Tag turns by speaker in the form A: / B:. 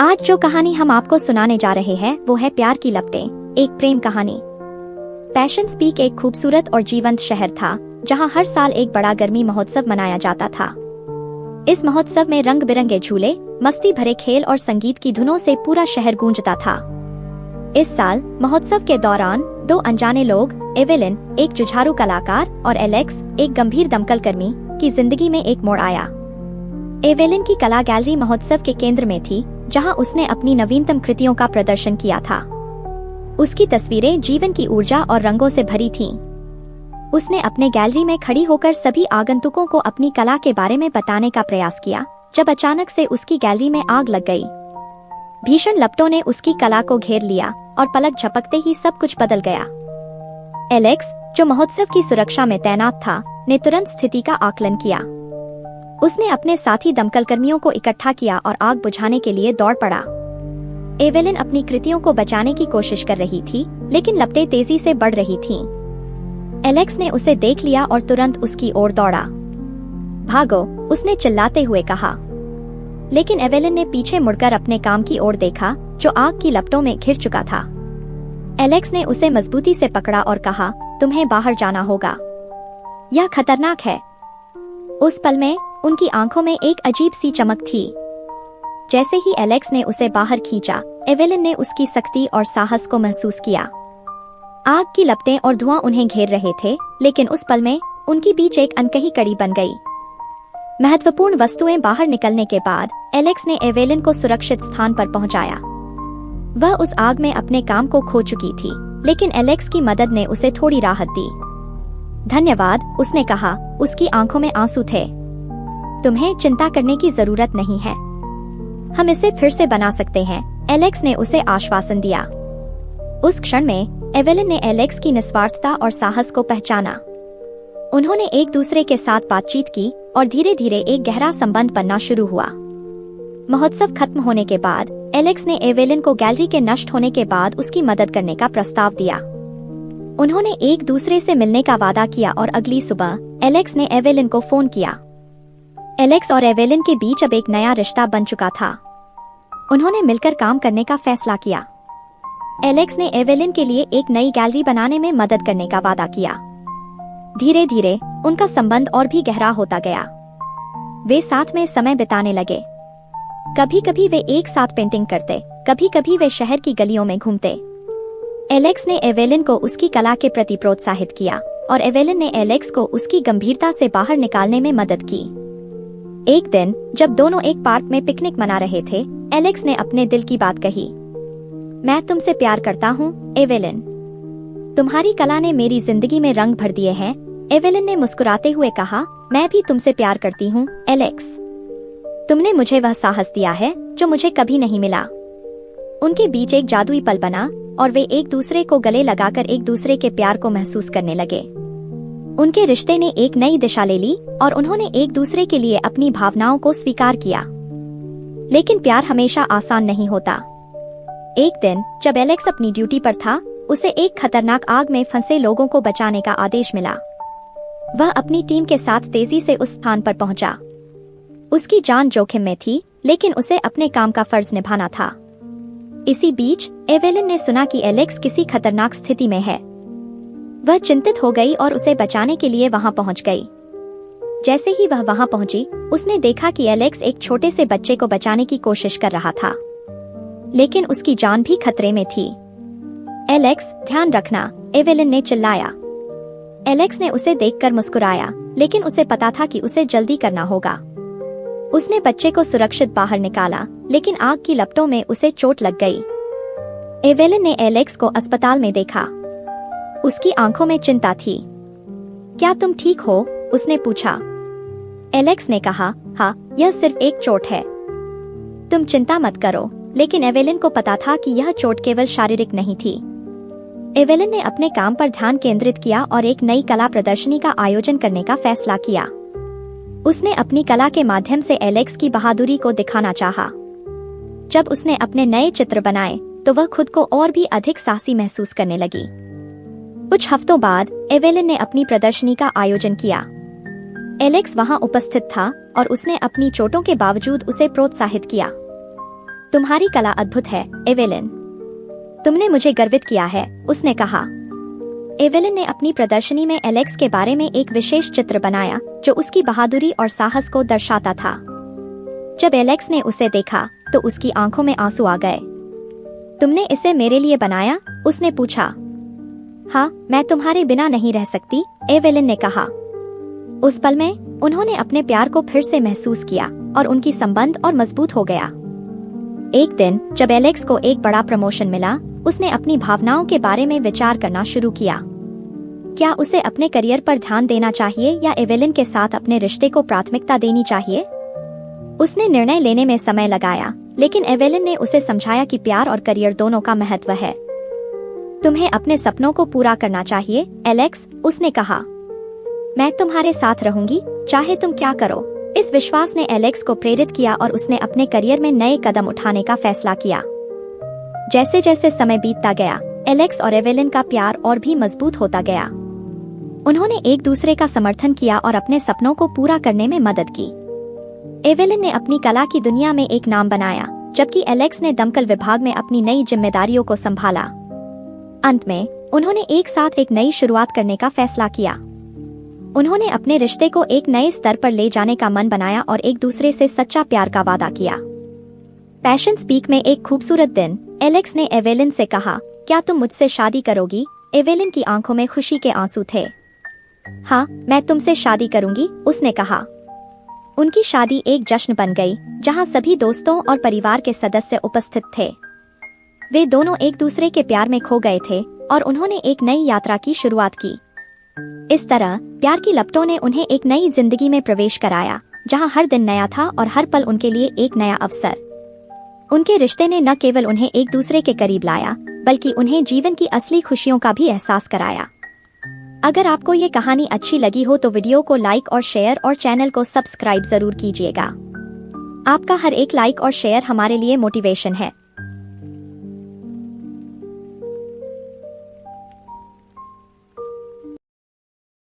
A: आज जो कहानी हम आपको सुनाने जा रहे हैं वो है प्यार की लपटें, एक प्रेम कहानी। पैशंस पीक एक खूबसूरत और जीवंत शहर था जहां हर साल एक बड़ा गर्मी महोत्सव मनाया जाता था। इस महोत्सव में रंग बिरंगे झूले, मस्ती भरे खेल और संगीत की धुनों से पूरा शहर गूंजता था। इस साल महोत्सव के दौरान दो अनजाने लोग, एवेलिन एक जुझारू कलाकार और एलेक्स एक गंभीर दमकल कर्मी, की जिंदगी में एक मोड़ आया। एवेलिन की कला गैलरी महोत्सव के केंद्र में थी, जहां उसने अपनी नवीनतम कृतियों का प्रदर्शन किया था। उसकी तस्वीरें जीवन की ऊर्जा और रंगों से भरी थीं। उसने अपने गैलरी में खड़ी होकर सभी आगंतुकों को अपनी कला के बारे में बताने का प्रयास किया, जब अचानक से उसकी गैलरी में आग लग गई। भीषण लपटों ने उसकी कला को घेर लिया और पलक झपकते ही सब कुछ बदल गया। एलेक्स, जो महोत्सव की सुरक्षा में तैनात था, ने तुरंत स्थिति का आकलन किया। उसने अपने साथी दमकल कर्मियों को इकट्ठा किया और आग बुझाने के लिए दौड़ पड़ा। एवेलिन अपनी कृतियों को बचाने की कोशिश कर रही थी, लेकिन लपटें तेजी से बढ़ रही थीं। एलेक्स ने उसे देख लिया और तुरंत उसकी ओर दौड़ा। भागो, उसने चिल्लाते हुए कहा। लेकिन एवेलिन ने पीछे मुड़कर अपने काम की ओर देखा, जो आग की लपटों में घिर चुका था। एलेक्स ने उसे मजबूती से पकड़ा और कहा, तुम्हें बाहर जाना होगा, यह खतरनाक है। उस पल में उनकी आंखों में एक अजीब सी चमक थी। जैसे ही एलेक्स ने उसे बाहर खींचा, एवेलिन ने उसकी सख्ती और साहस को महसूस किया। आग की लपटें और धुआं उन्हें घेर रहे थे, लेकिन उस पल में उनके बीच एक अनकही कड़ी बन गई। महत्वपूर्ण वस्तुएं बाहर निकलने के बाद एलेक्स ने एवेलिन को सुरक्षित स्थान पर पहुंचाया। वह उस आग में अपने काम को खो चुकी थी, लेकिन एलेक्स की मदद ने उसे थोड़ी राहत दी। धन्यवाद, उसने कहा, उसकी आंखों में आंसू थे। तुम्हें चिंता करने की जरूरत नहीं है, हम इसे फिर से बना सकते हैं, एलेक्स ने उसे आश्वासन दिया। उस क्षण में एवेलिन ने एलेक्स की निस्वार्थता और साहस को पहचाना। उन्होंने एक दूसरे के साथ बातचीत की और धीरे धीरे एक गहरा संबंध बनना शुरू हुआ। महोत्सव खत्म होने के बाद एलेक्स ने एवेलिन को गैलरी के नष्ट होने के बाद उसकी मदद करने का प्रस्ताव दिया। उन्होंने एक दूसरे से मिलने का वादा किया और अगली सुबह एलेक्स ने एवेलिन को फोन किया। एलेक्स और एवेलिन के बीच अब एक नया रिश्ता बन चुका था। उन्होंने मिलकर काम करने का फैसला किया। एलेक्स ने एवेलिन के लिए एक नई गैलरी बनाने में मदद करने का वादा किया। धीरे धीरे उनका संबंध और भी गहरा होता गया। वे साथ में समय बिताने लगे। कभी कभी वे एक साथ पेंटिंग करते, कभी कभी वे शहर की गलियों में घूमते। एलेक्स ने एवेलिन को उसकी कला के प्रति प्रोत्साहित किया और एवेलिन ने एलेक्स को उसकी गंभीरता से बाहर निकालने में मदद की। एक दिन जब दोनों एक पार्क में पिकनिक मना रहे थे, एलेक्स ने अपने दिल की बात कही। मैं तुमसे प्यार करता हूँ, एवेलिन। तुम्हारी कला ने मेरी जिंदगी में रंग भर दिए हैं, एवेलिन ने मुस्कुराते हुए कहा। मैं भी तुमसे प्यार करती हूँ, एलेक्स। तुमने मुझे वह साहस दिया है जो मुझे कभी नहीं मिला। उनके बीच एक जादुई पल बना और वे एक दूसरे को गले लगाकर एक दूसरे के प्यार को महसूस करने लगे। उनके रिश्ते ने एक नई दिशा ले ली और उन्होंने एक दूसरे के लिए अपनी भावनाओं को स्वीकार किया। लेकिन प्यार हमेशा आसान नहीं होता। एक दिन जब एलेक्स अपनी ड्यूटी पर था, उसे एक खतरनाक आग में फंसे लोगों को बचाने का आदेश मिला। वह अपनी टीम के साथ तेजी से उस स्थान पर पहुंचा। उसकी जान जोखिम में थी, लेकिन उसे अपने काम का फर्ज निभाना था। इसी बीच एवेलिन ने सुना कि एलेक्स किसी खतरनाक स्थिति में है। वह चिंतित हो गई और उसे बचाने के लिए वहां पहुंच गई। जैसे ही वह वहां पहुंची, उसने देखा कि एलेक्स एक छोटे से बच्चे को बचाने की कोशिश कर रहा था, लेकिन उसकी जान भी खतरे में थी। एलेक्स, ध्यान रखना, एवेलिन ने चिल्लाया। एलेक्स ने उसे देखकर मुस्कुराया, लेकिन उसे पता था कि उसे जल्दी करना होगा। उसने बच्चे को सुरक्षित बाहर निकाला, लेकिन आग की लपटों में उसे चोट लग गई। एवेलिन ने एलेक्स को अस्पताल में देखा। उसकी आंखों में चिंता थी। क्या तुम ठीक हो? उसने पूछा। एलेक्स ने कहा, हाँ, यह सिर्फ एक चोट है, तुम चिंता मत करो। लेकिन एवेलिन को पता था कि यह चोट केवल शारीरिक नहीं थी। एवेलिन ने अपने काम पर ध्यान केंद्रित किया और एक नई कला प्रदर्शनी का आयोजन करने का फैसला किया। उसने अपनी कला के माध्यम से एलेक्स की बहादुरी को दिखाना चाहा। जब उसने अपने नए चित्र बनाए, तो वह खुद को और भी अधिक साहसी महसूस करने लगी। कुछ हफ्तों बाद एवेलिन ने अपनी प्रदर्शनी का आयोजन किया। एलेक्स वहां उपस्थित था और उसने अपनी चोटों के बावजूद उसे प्रोत्साहित किया। तुम्हारी कला अद्भुत है, एवेलिन। तुमने मुझे गर्वित किया है, उसने कहा। एवेलिन ने अपनी प्रदर्शनी में एलेक्स के बारे में एक विशेष चित्र बनाया जो उसकी बहादुरी और साहस को दर्शाता था। जब एलेक्स ने उसे देखा तो उसकी आंखों में आंसू आ गए। तुमने इसे मेरे लिए बनाया? उसने पूछा। हाँ, मैं तुम्हारे बिना नहीं रह सकती, एवेलिन ने कहा। उस पल में उन्होंने अपने प्यार को फिर से महसूस किया और उनकी संबंध और मजबूत हो गया। एक दिन जब एलेक्स को एक बड़ा प्रमोशन मिला, उसने अपनी भावनाओं के बारे में विचार करना शुरू किया। क्या उसे अपने करियर पर ध्यान देना चाहिए या एवेलिन के साथ अपने रिश्ते को प्राथमिकता देनी चाहिए? उसने निर्णय लेने में समय लगाया, लेकिन एवेलिन ने उसे समझाया कि प्यार और करियर दोनों का महत्व है। तुम्हें अपने सपनों को पूरा करना चाहिए, एलेक्स, उसने कहा। मैं तुम्हारे साथ रहूंगी, चाहे तुम क्या करो। इस विश्वास ने एलेक्स को प्रेरित किया और उसने अपने करियर में नए कदम उठाने का फैसला किया। जैसे जैसे समय बीतता गया, एलेक्स और एवेलिन का प्यार और भी मजबूत होता गया। उन्होंने एक दूसरे का समर्थन किया और अपने सपनों को पूरा करने में मदद की। एवेलिन ने अपनी कला की दुनिया में एक नाम बनाया, जबकि एलेक्स ने दमकल विभाग में अपनी नई जिम्मेदारियों को संभाला। अंत में उन्होंने एक साथ एक नई शुरुआत करने का फैसला किया। उन्होंने अपने रिश्ते को एक नए स्तर पर ले जाने का मन बनाया और एक दूसरे से सच्चा प्यार का वादा किया। पैशन स्पीक में एक खूबसूरत दिन, एलेक्स ने एवेलिन से कहा, क्या तुम मुझसे शादी करोगी? एवेलिन की आंखों में खुशी के आंसू थे। हाँ, मैं तुमसे शादी करूंगी, उसने कहा। उनकी शादी एक जश्न बन गई, जहां सभी दोस्तों और परिवार के सदस्य उपस्थित थे। वे दोनों एक दूसरे के प्यार में खो गए थे और उन्होंने एक नई यात्रा की शुरुआत की। इस तरह प्यार की लपटों ने उन्हें एक नई जिंदगी में प्रवेश कराया, जहां हर दिन नया था और हर पल उनके लिए एक नया अवसर। उनके रिश्ते ने न केवल उन्हें एक दूसरे के करीब लाया, बल्कि उन्हें जीवन की असली खुशियों का भी एहसास कराया। अगर आपको ये कहानी अच्छी लगी हो तो वीडियो को लाइक और शेयर और चैनल को सब्सक्राइब जरूर कीजिएगा। आपका हर एक लाइक और शेयर हमारे लिए मोटिवेशन है।